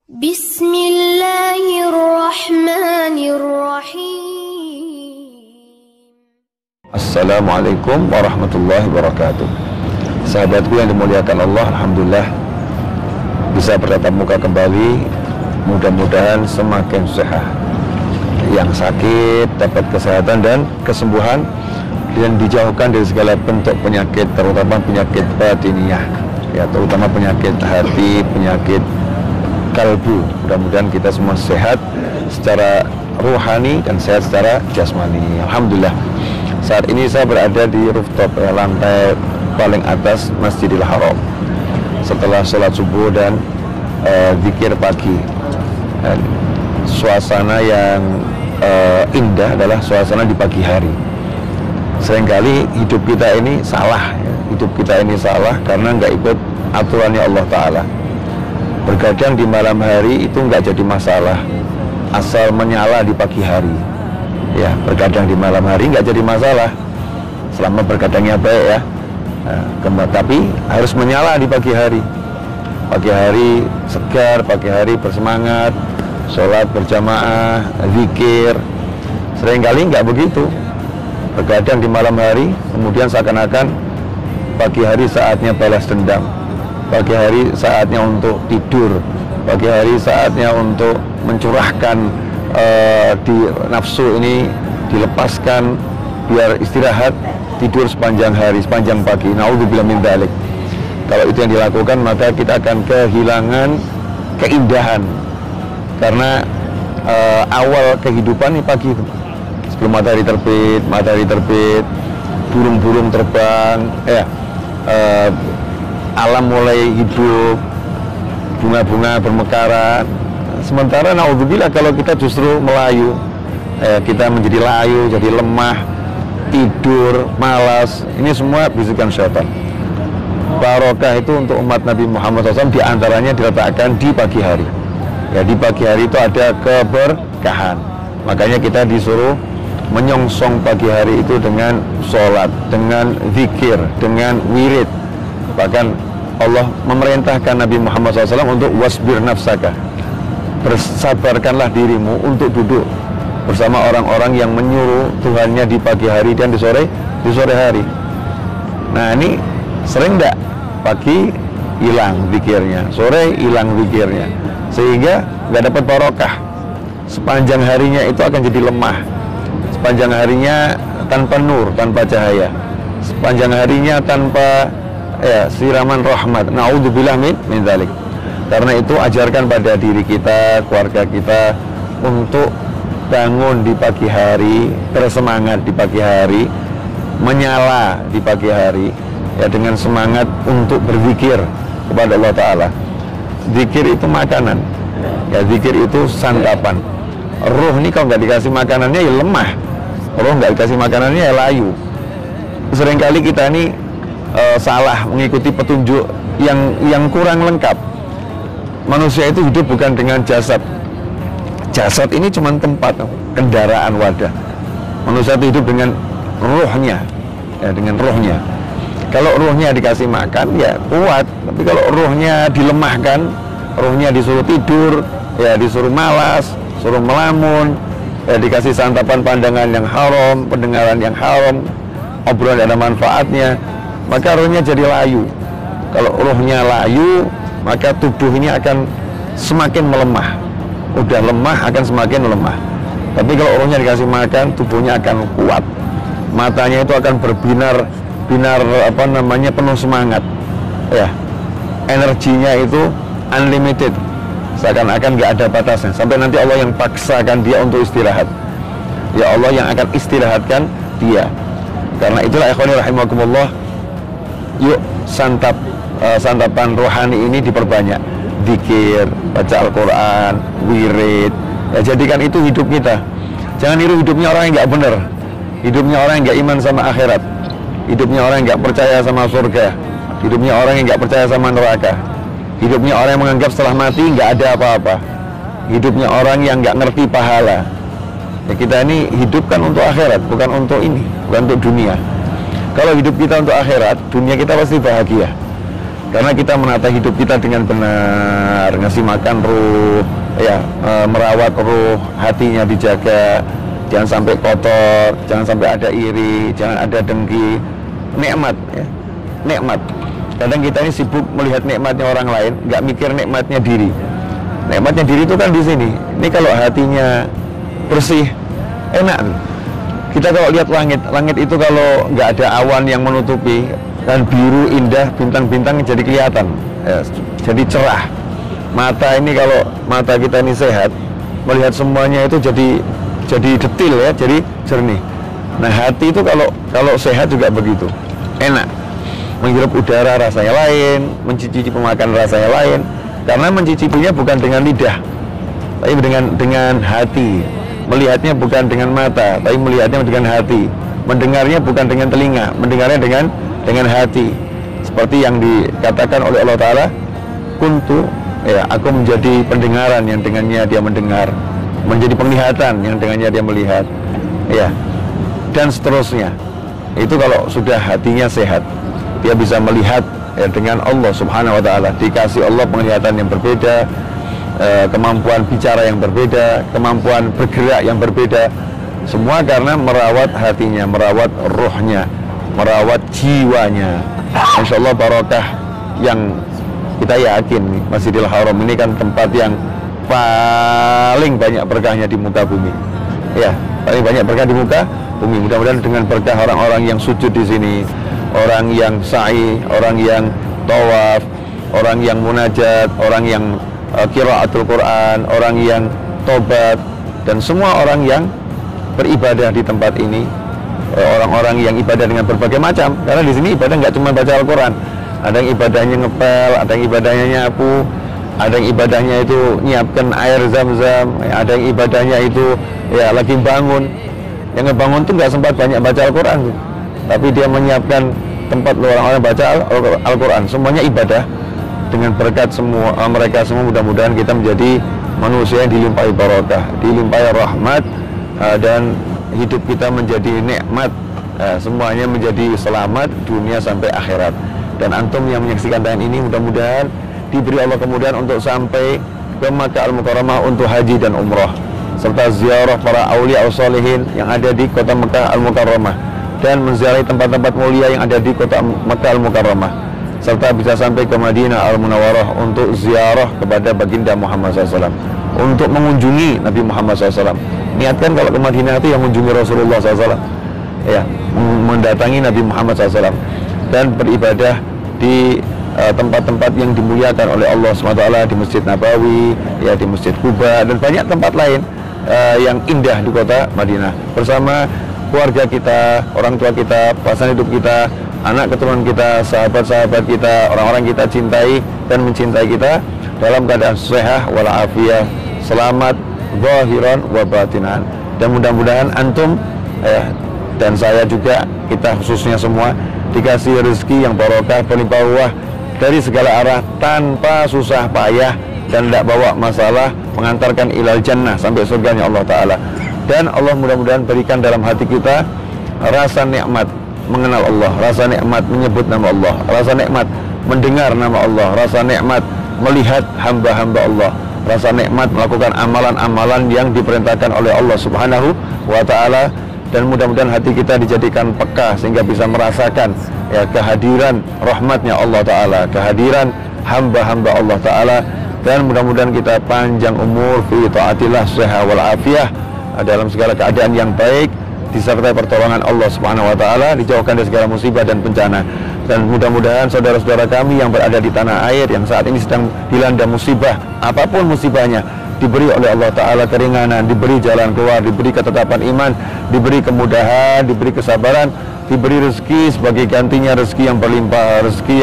Bismillahirrahmanirrahim. Assalamualaikum warahmatullahi wabarakatuh. Sahabatku yang dimuliakan Allah, alhamdulillah bisa bertatap muka kembali. Mudah-mudahan semakin sehat. Yang sakit dapat kesehatan dan kesembuhan, dan dijauhkan dari segala bentuk penyakit, terutama penyakit batiniah, ya, terutama penyakit hati, penyakit kalbu. Mudah-mudahan kita semua sehat secara rohani dan sehat secara jasmani. Alhamdulillah. Saat ini saya berada di rooftop, lantai paling atas Masjidil Haram. Setelah sholat subuh dan zikir pagi, dan suasana yang indah adalah suasana di pagi hari. Seringkali hidup kita ini salah, hidup kita ini salah karena nggak ikut aturannya Allah Ta'ala. Bergadang di malam hari itu nggak jadi masalah, asal menyala di pagi hari. Ya, bergadang di malam hari nggak jadi masalah selama bergadangnya baik, ya. Tapi harus menyala di pagi hari. Pagi hari segar, pagi hari bersemangat, sholat berjamaah, zikir. Seringkali nggak begitu. Bergadang di malam hari, kemudian seakan-akan pagi hari saatnya balas dendam, pagi hari saatnya untuk tidur, pagi hari saatnya untuk mencurahkan di nafsu ini, dilepaskan biar istirahat, tidur sepanjang hari, sepanjang pagi. Naudzubillah min dzalik. Kalau itu yang dilakukan, maka kita akan kehilangan keindahan, karena awal kehidupan ini pagi itu. Sebelum matahari terbit, burung-burung terbang, alam mulai hidup, bunga-bunga bermekaran. Sementara naudzubillah kalau kita justru melayu, kita menjadi layu, jadi lemah, tidur, malas. Ini semua bisikan syaitan. Barokah itu untuk umat Nabi Muhammad SAW diantaranya diletakkan di pagi hari. Ya, di pagi hari itu ada keberkahan. Makanya kita disuruh menyongsong pagi hari itu dengan sholat, dengan zikir, dengan wirid. Bahkan Allah memerintahkan Nabi Muhammad SAW untuk wasbir nafsaka, bersabarkanlah dirimu untuk duduk bersama orang-orang yang menyuruh Tuhannya di pagi hari dan di sore hari. Nah, ini sering enggak pagi hilang zikirnya, sore hilang zikirnya, sehingga nggak dapat barokah. Sepanjang harinya itu akan jadi lemah. Sepanjang harinya tanpa nur, tanpa cahaya. Sepanjang harinya tanpa siraman rahmat. Naudzubillah min dzalik. Karena itu ajarkan pada diri kita, keluarga kita untuk bangun di pagi hari, bersemangat di pagi hari, menyala di pagi hari, ya, dengan semangat untuk berzikir kepada Allah Ta'ala. Zikir itu makanan, ya, zikir itu santapan. Ruh ini kalau nggak dikasih makanannya ya lemah, ruh nggak dikasih makanannya ya layu. Seringkali kita ini salah mengikuti petunjuk yang kurang lengkap. Manusia itu hidup bukan dengan jasad. Jasad ini cuma tempat, kendaraan, wadah. Manusia itu hidup dengan ruhnya, ya, dengan ruhnya. Kalau ruhnya dikasih makan ya kuat, tapi kalau ruhnya dilemahkan, ruhnya disuruh tidur, ya disuruh malas, suruh melamun, ya dikasih santapan pandangan yang haram, pendengaran yang haram, obrolan yang ada manfaatnya, maka ruhnya jadi layu. Kalau ruhnya layu, maka tubuh ini akan semakin melemah. Udah lemah akan semakin melemah. Tapi kalau ruhnya dikasih makan, tubuhnya akan kuat. Matanya itu akan berbinar penuh semangat. Ya. Energinya itu unlimited. Seakan-akan nggak ada batasnya, sampai nanti Allah yang paksakan dia untuk istirahat. Ya, Allah yang akan istirahatkan dia. Karena itulah ikhwani rahimakumullah, yuk santapan rohani ini diperbanyak. Zikir, baca Al-Quran, wirid, ya, jadikan itu hidup kita. Jangan niru hidupnya orang yang nggak benar, hidupnya orang yang nggak iman sama akhirat, hidupnya orang yang nggak percaya sama surga, hidupnya orang yang nggak percaya sama neraka, hidupnya orang yang menganggap setelah mati nggak ada apa-apa, hidupnya orang yang nggak ngerti pahala. Ya, kita ini hidup kan untuk akhirat, bukan untuk ini, bukan untuk dunia. Kalau hidup kita untuk akhirat, dunia kita pasti bahagia. Karena kita menata hidup kita dengan benar, ngasih makan ruh, ya, merawat ruh, hatinya dijaga, jangan sampai kotor, jangan sampai ada iri, jangan ada dengki. Nikmat, ya, nikmat. Kadang kita ini sibuk melihat nikmatnya orang lain, nggak mikir nikmatnya diri. Nikmatnya diri itu kan di sini. Ini kalau hatinya bersih, enak. Kita kalau lihat langit, langit itu kalau nggak ada awan yang menutupi, dan biru indah, bintang-bintang jadi kelihatan, ya, jadi cerah. Mata ini, kalau mata kita ini sehat, melihat semuanya itu jadi detil, ya, jadi jernih. Nah, hati itu kalau sehat juga begitu, enak. Menghirup udara rasanya lain, mencicipi pemakan rasanya lain, karena mencicipinya bukan dengan lidah, tapi dengan hati. Melihatnya bukan dengan mata, tapi melihatnya dengan hati. Mendengarnya bukan dengan telinga, mendengarnya dengan hati. Seperti yang dikatakan oleh Allah Ta'ala, kuntu, ya, aku menjadi pendengaran yang dengannya dia mendengar, menjadi penglihatan yang dengannya dia melihat, ya, dan seterusnya. Itu kalau sudah hatinya sehat, dia bisa melihat, ya, dengan Allah Subhanahu Wa Ta'ala. Dikasih Allah penglihatan yang berbeda, kemampuan bicara yang berbeda, kemampuan bergerak yang berbeda. Semua karena merawat hatinya, merawat ruhnya, merawat jiwanya. Insya Allah barokah. Yang kita yakin Masjidil Haram ini kan tempat yang paling banyak berkahnya di muka bumi, ya, paling banyak berkah di muka bumi. Mudah-mudahan dengan berkah orang-orang yang sujud di sini, orang yang sa'i, orang yang tawaf, orang yang munajat, orang yang qiraatul Quran, orang yang tobat, dan semua orang yang beribadah di tempat ini, orang-orang yang ibadah dengan berbagai macam. Karena di sini ibadah nggak cuma baca Al-Quran, ada yang ibadahnya ngepel, ada yang ibadahnya nyapu, ada yang ibadahnya itu nyiapkan air zam-zam, ada yang ibadahnya itu, ya, lagi bangun. Yang ngebangun tuh nggak sempat banyak baca Al-Quran, tapi dia menyiapkan tempat orang-orang baca Al-Quran. Semuanya ibadah. Dengan berkat semua mereka semua, mudah-mudahan kita menjadi manusia yang dilimpahi barakah, dilimpahi rahmat, dan hidup kita menjadi nikmat, semuanya menjadi selamat dunia sampai akhirat. Dan antum yang menyaksikan tayangan ini mudah-mudahan diberi Allah kemudahan untuk sampai ke Makkah Al-Mukarramah untuk haji dan umrah, serta ziarah para aulia sholihin yang ada di kota Makkah Al-Mukarramah, dan menziarahi tempat-tempat mulia yang ada di kota Makkah Al-Mukarramah, serta bisa sampai ke Madinah Al-Munawwarah untuk ziarah kepada baginda Muhammad SAW, untuk mengunjungi Nabi Muhammad SAW. Niatkan kalau ke Madinah itu yang mengunjungi Rasulullah SAW, ya, mendatangi Nabi Muhammad SAW, dan beribadah di tempat-tempat yang dimuliakan oleh Allah SWT, di Masjid Nabawi, ya, di Masjid Quba, dan banyak tempat lain yang indah di kota Madinah, bersama keluarga kita, orang tua kita, pasangan hidup kita, anak keturunan kita, sahabat-sahabat kita, orang-orang kita cintai dan mencintai kita, dalam keadaan sehat walafiat, selamat zahiran wa batinan. Dan mudah-mudahan antum, dan saya juga, kita khususnya semua, dikasih rezeki yang barokah, berlimpah ruah dari segala arah, tanpa susah payah, dan tidak bawa masalah, mengantarkan ilal jannah, sampai surganya Allah Ta'ala. Dan Allah mudah-mudahan berikan dalam hati kita rasa nikmat mengenal Allah, rasa nikmat menyebut nama Allah, rasa nikmat mendengar nama Allah, rasa nikmat melihat hamba-hamba Allah, rasa nikmat melakukan amalan-amalan yang diperintahkan oleh Allah Subhanahu wa Ta'ala. Dan mudah-mudahan hati kita dijadikan peka sehingga bisa merasakan, ya, kehadiran rahmatnya Allah Ta'ala, kehadiran hamba-hamba Allah Ta'ala. Dan mudah-mudahan kita panjang umur fi taatillah, sehat wal afiyah, dalam segala keadaan yang baik, disertai pertolongan Allah Subhanahu wa Ta'ala, dijauhkan dari segala musibah dan bencana. Dan mudah-mudahan saudara-saudara kami yang berada di tanah air yang saat ini sedang dilanda musibah, apapun musibahnya, diberi oleh Allah Ta'ala keringanan, diberi jalan keluar, diberi ketetapan iman, diberi kemudahan, diberi kesabaran, diberi rezeki sebagai gantinya rezeki yang berlimpah, rezeki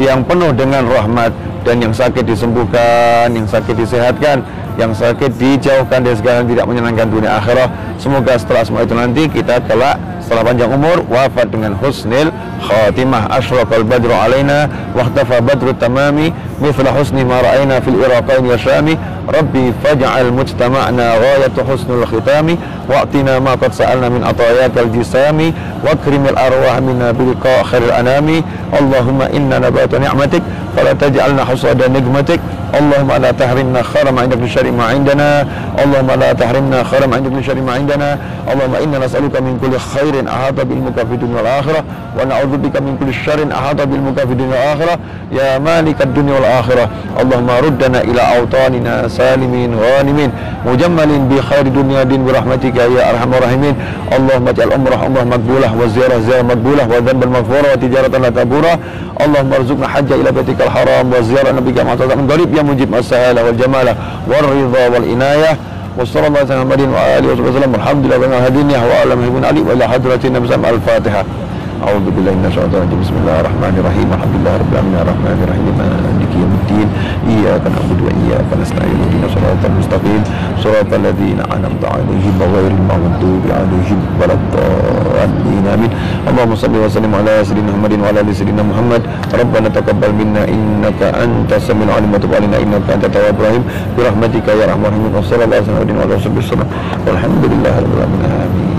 yang penuh dengan rahmat. Dan yang sakit disembuhkan, yang sakit disehatkan, yang sakit dijauhkan dari segala yang tidak menyenangkan dunia akhirah. Semoga setelah semua itu nanti kita kelak setelah panjang umur wafat dengan husnil khatimah. Asyraqal badru alaina waqtafa badru tamami mithla husni ma ra'ayna fil iraqain ya syami. Rabbi faj'al mujtama'na ghayatu husnul khitami wa'tina ma qad sa'alna min atayakal jisami wa akrimil arwah minna bil khairil anami. Allahumma inna nabata ni'matik فلا تجعلنا حصاد نقمتك. اللهم لا تحرمنا خير ما عندك من شر ما عندنا. اللهم لا تحرمنا خير ما عندك من شر ما عندنا. اللهم إنا نسألك من كل خير أحاط بعلمك في الدنيا والآخرة، ونعوذ بك من كل شر أحاط بعلمك في الدنيا والآخرة يا مالك الدنيا والآخرة. اللهم ردنا إلى أوطاننا سالمين غانمين مجملين بخير دنيا دين برحمتك يا أرحم الراحمين. اللهم اجعل عمره مقبولة، والزيارة زيارة مقبولة، والذنب المغفورة، وتجارة لا تبورة. اللهم ارزقنا حج إلى بيتك الحرام، وزيارة نبيك من قريب يا مجيب السهالة والجمالة والرضا والعناية. وصلى الله على محمد وآله وصحبه وسلم. الحمد لله رب العالمين وعلى محمد علي وإلى حضرة النبي الفاتحة. أعوذ بالله من الشيطان الرجيم. بسم الله الرحمن الرحيم. الحمد لله رب العالمين الرحمن الرحيم مالك يوم الدين. إياك نعبد وإياك نستعين اهدنا الصراط المستقيم صراط الذين أنعمت عليهم غير المغضوب عليهم ولا الضالين آمين. اللهم صل وسلم على سيدنا محمد وعلى آل سيدنا محمد. ربنا تقبل منا إنك أنت السميع العليم وتب علينا إنك أنت التواب الرحيم برحمتك يا أرحم الراحمين. وصلى الله على سيدنا محمد وعلى آله وصحبه وسلم والحمد لله رب العالمين آمين.